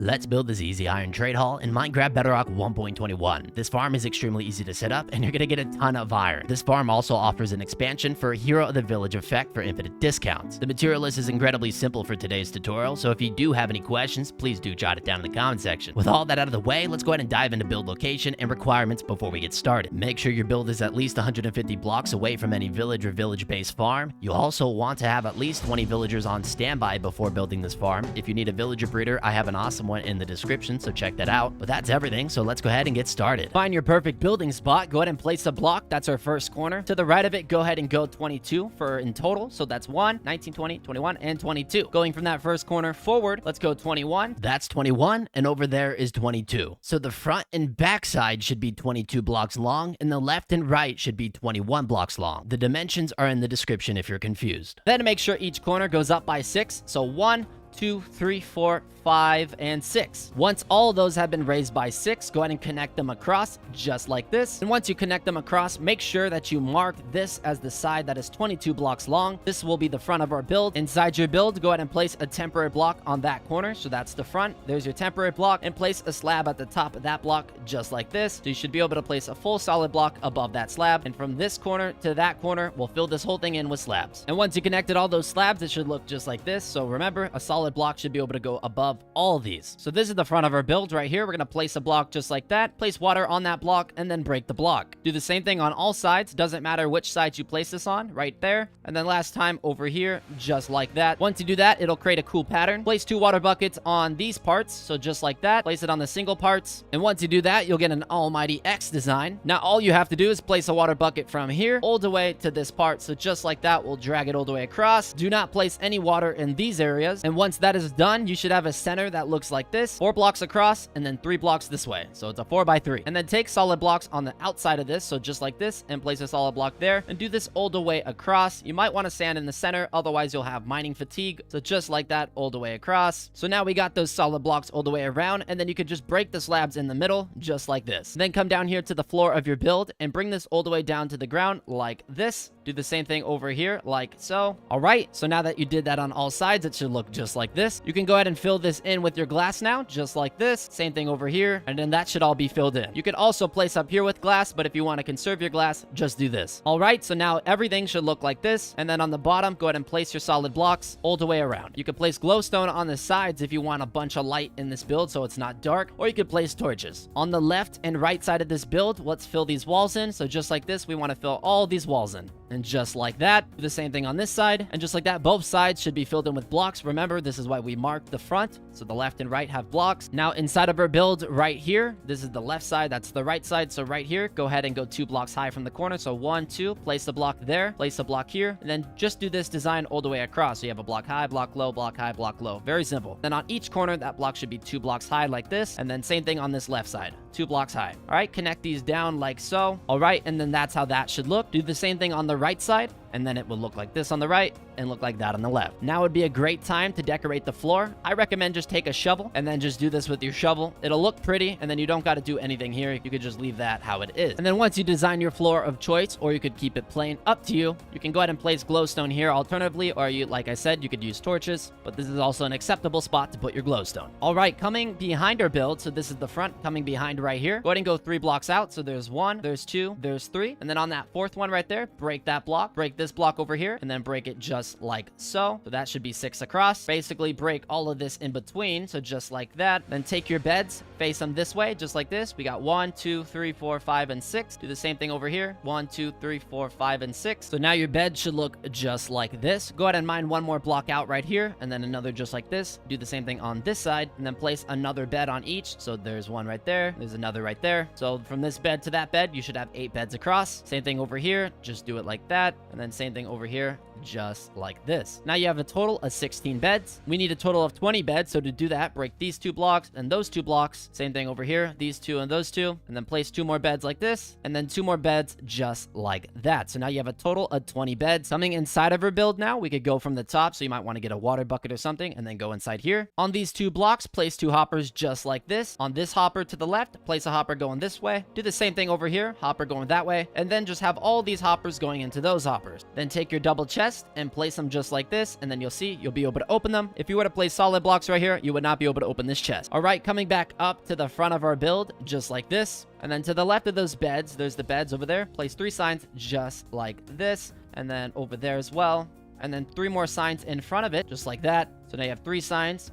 Let's build this easy iron trade hall in Minecraft Bedrock 1.21. This farm is extremely easy to set up and you're gonna get a ton of iron. This farm also offers an expansion for Hero of the Village effect for infinite discounts. The material list is incredibly simple for today's tutorial, so if you do have any questions, please do jot it down in the comment section. With all that out of the way, let's go ahead and dive into build location and requirements before we get started. Make sure your build is at least 150 blocks away from any village or village-based farm. You also want to have at least 20 villagers on standby before building this farm. If you need a villager breeder, I have an awesome one in the description, so check that out. But that's everything, so let's go ahead and get started. Find your perfect building spot. Go ahead and place a block. That's our first corner. To the right of it, go ahead and go 22 for in total. So that's 1, 19, 20, 21, and 22. Going from that first corner forward, let's go 21. That's 21, and over there is 22. So the front and back side should be 22 blocks long, and the left and right should be 21 blocks long. The dimensions are in the description if you're confused. Then make sure each corner goes up by 6. So 1, 2, 3, 4, 5, and 6. Once all of those have been raised by 6, go ahead and connect them across just like this. And once you connect them across, make sure that you mark this as the side that is 22 blocks long. This will be the front of our build. Inside your build, go ahead and place a temporary block on that corner. So that's the front. There's your temporary block, and place a slab at the top of that block just like this. So you should be able to place a full solid block above that slab. And from this corner to that corner, we'll fill this whole thing in with slabs. And once you connected all those slabs, it should look just like this. So remember, a solid block should be able to go above all of these. So this is the front of our build right here. We're going to place a block just like that, place water on that block, and then break the block. Do the same thing on all sides. Doesn't matter which side you place this on, right there. And then last time over here, just like that. Once you do that, it'll create a cool pattern. Place 2 water buckets on these parts. So just like that, place it on the single parts. And once you do that, you'll get an almighty X design. Now all you have to do is place a water bucket from here all the way to this part. So just like that, we'll drag it all the way across. Do not place any water in these areas. And once that is done, you should have a center that looks like this, 4 blocks across, and then 3 blocks this way. So it's a 4x3. And then take solid blocks on the outside of this, so just like this, and place a solid block there, and do this all the way across. You might want to sand in the center, otherwise you'll have mining fatigue. So just like that, all the way across. So now we got those solid blocks all the way around, and then you could just break the slabs in the middle, just like this. Then come down here to the floor of your build, and bring this all the way down to the ground, like this. Do the same thing over here, like so. All right, so now that you did that on all sides, it should look just like this. You can go ahead and fill this in with your glass now, just like this. Same thing over here, and then that should all be filled in. You could also place up here with glass, but if you want to conserve your glass, just do this. All right, so now everything should look like this, and then on the bottom, go ahead and place your solid blocks all the way around. You could place glowstone on the sides if you want a bunch of light in this build so it's not dark, or you could place torches. On the left and right side of this build, let's fill these walls in. So just like this, we want to fill all these walls in. And just like that, do the same thing on this side. And just like that, both sides should be filled in with blocks. Remember, this is why we marked the front. So the left and right have blocks. Now inside of our build right here, this is the left side, that's the right side. So right here, go ahead and go 2 blocks high from the corner. So 1, 2, place a block there, place a block here, and then just do this design all the way across. So you have a block high, block low, block high, block low. Very simple. Then on each corner, that block should be 2 blocks high like this. And then same thing on this left side, 2 blocks high. All right, connect these down like so. All right, and then that's how that should look. Do the same thing on the right side, and then it will look like this on the right and look like that on the left. Now would be a great time to decorate the floor. I recommend just take a shovel and then just do this with your shovel. It'll look pretty, and then you don't got to do anything here. You could just leave that how it is. And then once you design your floor of choice, or you could keep it plain, up to you. You can go ahead and place glowstone here alternatively, or you, like I said, you could use torches, but this is also an acceptable spot to put your glowstone. All right, coming behind our build, so this is the front coming behind right here. Go ahead and go 3 blocks out. So there's 1, there's 2, there's 3, and then on that 4th one right there, break that block, break this block over here, and then break it just like so. So that should be 6 across. Basically break all of this in between, so just like that. Then take your beds, face them this way, just like this. We got 1, 2, 3, 4, 5, and 6. Do the same thing over here. 1, 2, 3, 4, 5, and 6. So now your bed should look just like this. Go ahead and mine 1 more block out right here, and then another just like this. Do the same thing on this side, and then place another bed on each. So there's 1 right there, there's another right there. So from this bed to that bed, you should have 8 beds across. Same thing over here, just do it like that, and then same thing over here, just like this. Now you have a total of 16 beds. We need a total of 20 beds, so to do that, break these 2 blocks and those 2 blocks. Same thing over here, these 2 and those 2, and then place 2 more beds like this, and then 2 more beds just like that. So now you have a total of 20 beds. Something inside of our build now, we could go from the top, so you might want to get a water bucket or something, and then go inside here. On these 2 blocks, place 2 hoppers just like this. On this hopper to the left, place a hopper going this way. Do the same thing over here, hopper going that way, and then just have all these hoppers going into those hoppers. Then take your double chest, chest and place them just like this, and then you'll see you'll be able to open them. If you were to place solid blocks right here, you would not be able to open this chest. All right, coming back up to the front of our build, just like this. And then to the left of those beds, there's the beds over there. Place 3 signs just like this, and then over there as well. And then 3 more signs in front of it, just like that. So now you have 3 signs,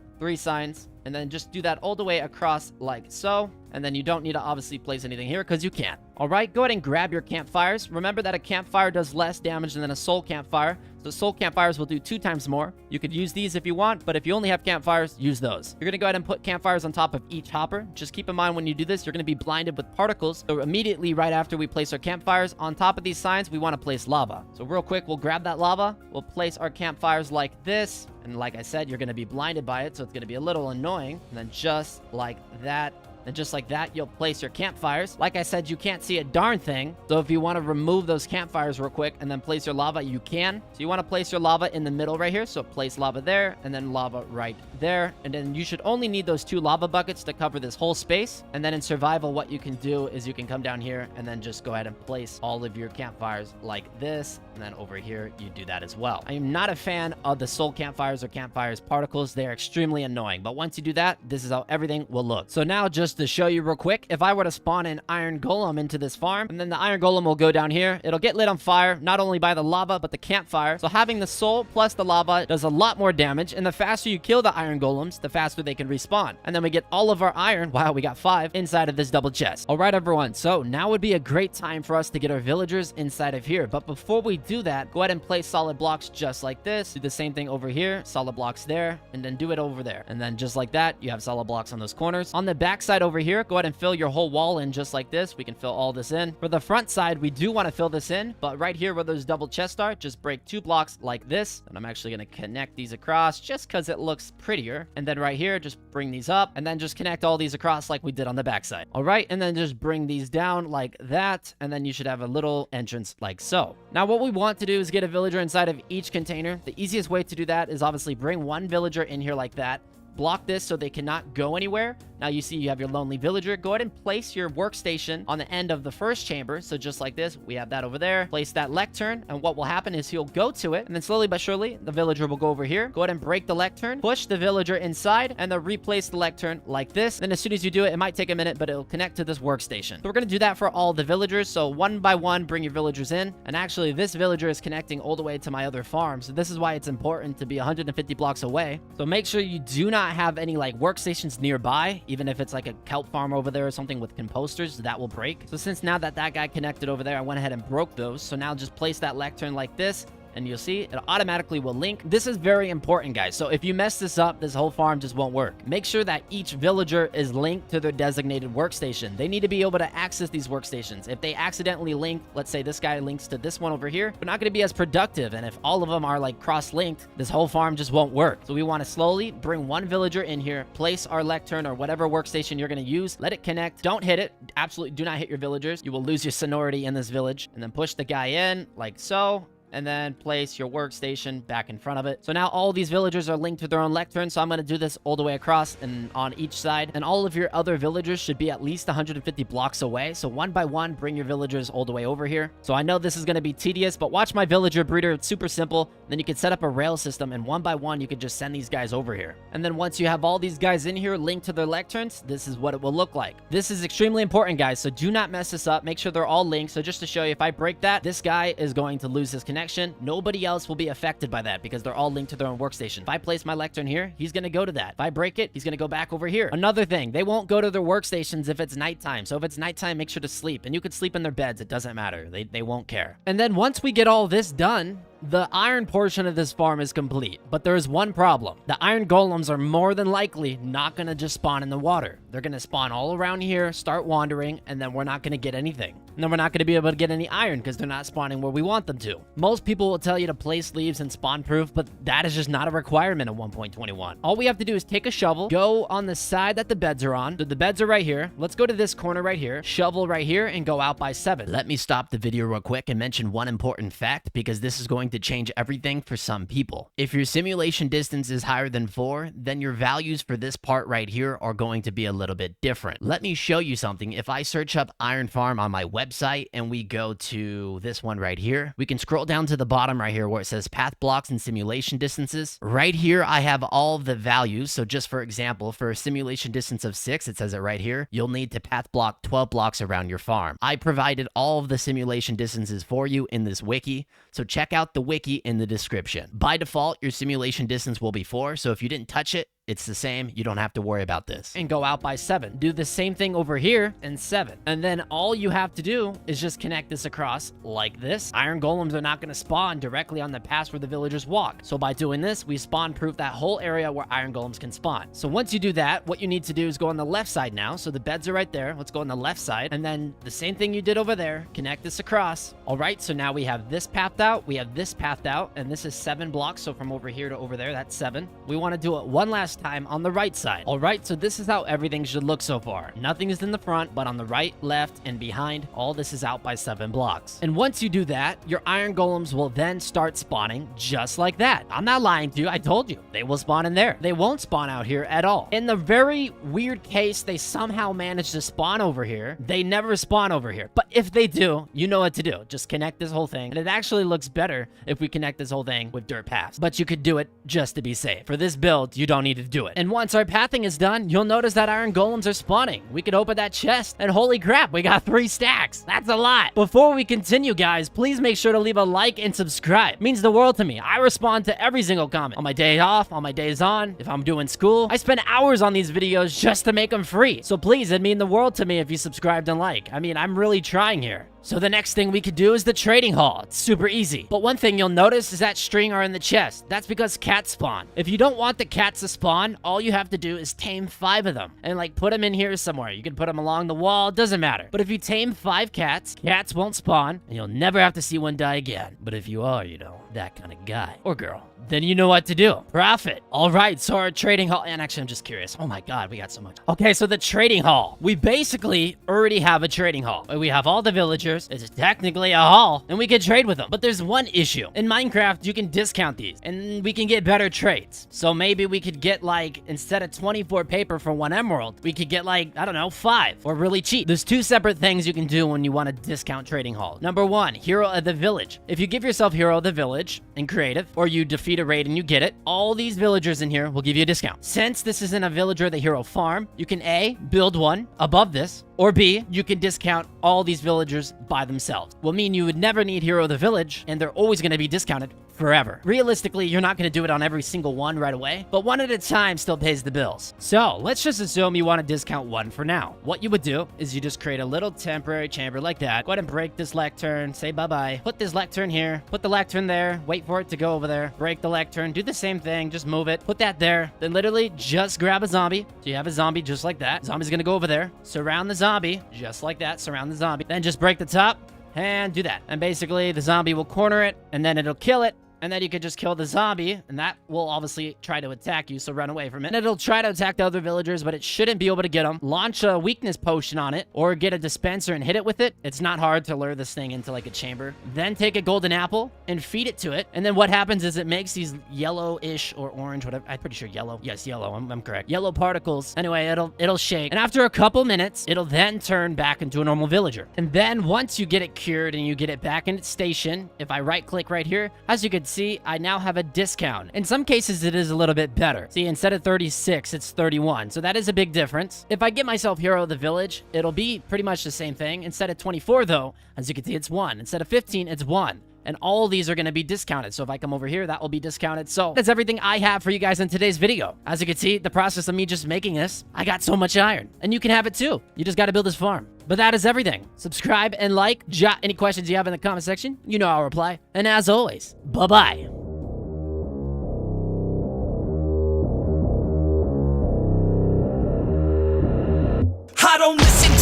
and then just do that all the way across like so. And then you don't need to obviously place anything here because you can't. All right, go ahead and grab your campfires. Remember that a campfire does less damage than a soul campfire. So soul campfires will do 2 times more. You could use these if you want, but if you only have campfires, use those. You're gonna go ahead and put campfires on top of each hopper. Just keep in mind when you do this, you're gonna be blinded with particles. So immediately right after we place our campfires, on top of these signs, we wanna place lava. So real quick, we'll grab that lava. We'll place our campfires like this. And like I said, you're gonna be blinded by it, so it's gonna be a little annoying. And then just like that. And just like that, you'll place your campfires. Like I said, you can't see a darn thing. So if you want to remove those campfires real quick and then place your lava, you can. So you want to place your lava in the middle right here. So place lava there and then lava right there. And then you should only need those 2 lava buckets to cover this whole space. And then in survival, what you can do is you can come down here and then just go ahead and place all of your campfires like this. And then over here, you do that as well. I am not a fan of the soul campfires or campfires particles. They are extremely annoying. But once you do that, this is how everything will look. So now just to show you real quick, if I were to spawn an iron golem into this farm, and then the iron golem will go down here, it'll get lit on fire, not only by the lava, but the campfire. So having the soul plus the lava does a lot more damage, and the faster you kill the iron golems, the faster they can respawn. And then we get all of our iron, wow, we got 5, inside of this double chest. All right, everyone, so now would be a great time for us to get our villagers inside of here. But before we do that, go ahead and place solid blocks just like this. Do the same thing over here, solid blocks there, and then do it over there. And then just like that, you have solid blocks on those corners. On the back side over here, go ahead and fill your whole wall in just like this. We can fill all this in. For the front side, we do want to fill this in, but right here where those double chests are, just break 2 blocks like this. And I'm actually going to connect these across just because it looks prettier. And then right here, just bring these up and then just connect all these across like we did on the back side. All right, and then just bring these down like that. And then you should have a little entrance like so. Now what we want to do is get a villager inside of each container. The easiest way to do that is obviously bring 1 villager in here like that. Block this so they cannot go anywhere. Now you see you have your lonely villager. Go ahead and place your workstation on the end of the first chamber. So just like this, we have that over there. Place that lectern, and what will happen is he'll go to it, and then slowly but surely, the villager will go over here. Go ahead and break the lectern, push the villager inside, and then replace the lectern like this. Then as soon as you do it, it might take a minute, but it'll connect to this workstation. So we're gonna do that for all the villagers. So 1 by 1, bring your villagers in. And actually, this villager is connecting all the way to my other farm. So this is why it's important to be 150 blocks away. So make sure you do not have any like workstations nearby, even if it's like a kelp farm over there or something with composters, that will break. So since now that guy connected over there, I went ahead and broke those. So now just place that lectern like this, and you'll see it automatically will link. This is very important, guys. So if you mess this up, this whole farm just won't work. Make sure that each villager is linked to their designated workstation. They need to be able to access these workstations. If they accidentally link, let's say this guy links to this one over here, they're not going to be as productive. And if all of them are like cross-linked, this whole farm just won't work. So we want to slowly bring 1 villager in here, place our lectern or whatever workstation you're going to use, let it connect. Don't hit it. Absolutely do not hit your villagers. You will lose your sonority in this village. And then push the guy in like so. And then place your workstation back in front of it. So now all these villagers are linked to their own lectern. So I'm going to do this all the way across and on each side. And all of your other villagers should be at least 150 blocks away. So 1 by 1, bring your villagers all the way over here. So I know this is going to be tedious, but watch my villager breeder. It's super simple. Then you can set up a rail system, and 1 by 1, you can just send these guys over here. And then once you have all these guys in here linked to their lecterns, this is what it will look like. This is extremely important, guys. So do not mess this up. Make sure they're all linked. So just to show you, if I break that, this guy is going to lose his connection. Nobody else will be affected by that because they're all linked to their own workstation. If I place my lectern here, he's going to go to that. If I break it, he's going to go back over here. Another thing, they won't go to their workstations if it's nighttime. So if it's nighttime, make sure to sleep. And you could sleep in their beds. It doesn't matter. They won't care. And then once we get all this done, the iron portion of this farm is complete, but there is one problem. The iron golems are more than likely not going to just spawn in the water. They're going to spawn all around here, start wandering, and then we're not going to get anything. And then we're not going to be able to get any iron because they're not spawning where we want them to. Most people will tell you to place leaves and spawn proof, but that is just not a requirement in 1.21. All we have to do is take a shovel, go on the side that the beds are on. So the beds are right here. Let's go to this corner right here, shovel right here, and go out by 7. Let me stop the video real quick and mention one important fact, because this is going going to change everything for some people. If your simulation distance is higher than 4, then your values for this part right here are going to be a little bit different. Let me show you something. If I search up iron farm on my website and we go to this one right here, we can scroll down to the bottom right here where it says path blocks and simulation distances. Right here, I have all of the values. So just for example, for a simulation distance of 6, it says it right here, you'll need to path block 12 blocks around your farm. I provided all of the simulation distances for you in this wiki, so check out the wiki in the description. By default, your simulation distance will be 4, so if you didn't touch it, it's the same. You don't have to worry about this. And go out by 7. Do the same thing over here and 7. And then all you have to do is just connect this across like this. Iron golems are not going to spawn directly on the paths where the villagers walk. So by doing this, we spawn proof that whole area where iron golems can spawn. So once you do that, what you need to do is go on the left side now. So the beds are right there. Let's go on the left side. And then the same thing you did over there, connect this across. All right, so now we have this pathed out. We have this pathed out. And this is 7 blocks. So from over here to over there, that's 7. We want to do it one last time on the right side. All right, so this is how everything should look so far. Nothing is in the front, but on the right, left, and behind, all this is out by 7 blocks. And once you do that, your iron golems will then start spawning just like that. I'm not lying to you. I told you. They will spawn in there. They won't spawn out here at all. In the very weird case, they somehow manage to spawn over here. They never spawn over here. But if they do, you know what to do. Just connect this whole thing. And it actually looks better if we connect this whole thing with dirt paths. But you could do it just to be safe. For this build, you don't need to do it. And once our pathing is done, you'll notice that iron golems are spawning. We could open that chest, and holy crap, we got 3 stacks. That's a lot. Before we continue, guys, please make sure to leave a like and subscribe. It means the world to me. I respond to every single comment. On my day off, on my days on, if I'm doing school, I spend hours on these videos just to make them free. So please, it'd mean the world to me if you subscribed and like. I mean, I'm really trying here. So the next thing we could do is the trading hall. It's super easy. But one thing you'll notice is that string are in the chest. That's because cats spawn. If you don't want the cats to spawn, all you have to do is tame 5 of them and like put them in here somewhere. You can put them along the wall, doesn't matter. But if you tame 5 cats, cats won't spawn and you'll never have to see one die again. But if you are, you know, that kind of guy or girl, then you know what to do. Profit. All right, so our trading hall, and actually I'm just curious. Oh my God, we got so much. Okay, so the trading hall. We basically already have a trading hall. We have all the villagers. It's technically a hall, and we can trade with them. But there's one issue. In Minecraft, you can discount these, and we can get better trades. So maybe we could get like, instead of 24 paper for 1 emerald, we could get like, I don't know, 5 or really cheap. There's 2 separate things you can do when you want to discount trading hall. Number 1, hero of the village. If you give yourself hero of the village in creative, or you defeat a raid and you get it, all these villagers in here will give you a discount. Since this isn't a villager of the hero farm, you can A, build one above this, or B, you can discount all these villagers by themselves. Will mean you would never need hero of the village, and they're always going to be discounted forever. Realistically, you're not going to do it on every single one right away, but one at a time still pays the bills. So let's just assume you want to discount 1 for now. What you would do is you just create a little temporary chamber like that. Go ahead and break this lectern, say bye-bye. Put this lectern here, put the lectern there, wait for it to go over there, break the lectern, do the same thing, just move it, put that there, then literally just grab a zombie. So you have a zombie just like that. Zombie's going to go over there, surround the zombie, just like that, surround the zombie. Then just break the top and do that. And basically the zombie will corner it, and then it'll kill it. And then you could just kill the zombie, and that will obviously try to attack you, so run away from it. And it'll try to attack the other villagers, but it shouldn't be able to get them. Launch a weakness potion on it, or get a dispenser and hit it with it. It's not hard to lure this thing into like a chamber. Then take a golden apple and feed it to it. And then what happens is it makes these yellow-ish or orange, whatever. I'm pretty sure yellow. Yes, yellow. I'm correct. Yellow particles. Anyway, it'll shake. And after a couple minutes, it'll then turn back into a normal villager. And then once you get it cured and you get it back in its station, if I right-click right here, as you can see, I now have a discount. In some cases, it is a little bit better. See, instead of 36, it's 31. So that is a big difference. If I get myself hero of the village, it'll be pretty much the same thing. Instead of 24, though, as you can see, it's 1. Instead of 15, it's 1. And all these are going to be discounted. So if I come over here, that will be discounted. So that's everything I have for you guys in today's video. As you can see, the process of me just making this, I got so much iron. And you can have it too. You just got to build this farm. But that is everything. Subscribe and like. Jot any questions you have in the comment section. You know I'll reply. And as always, bye-bye. I don't listen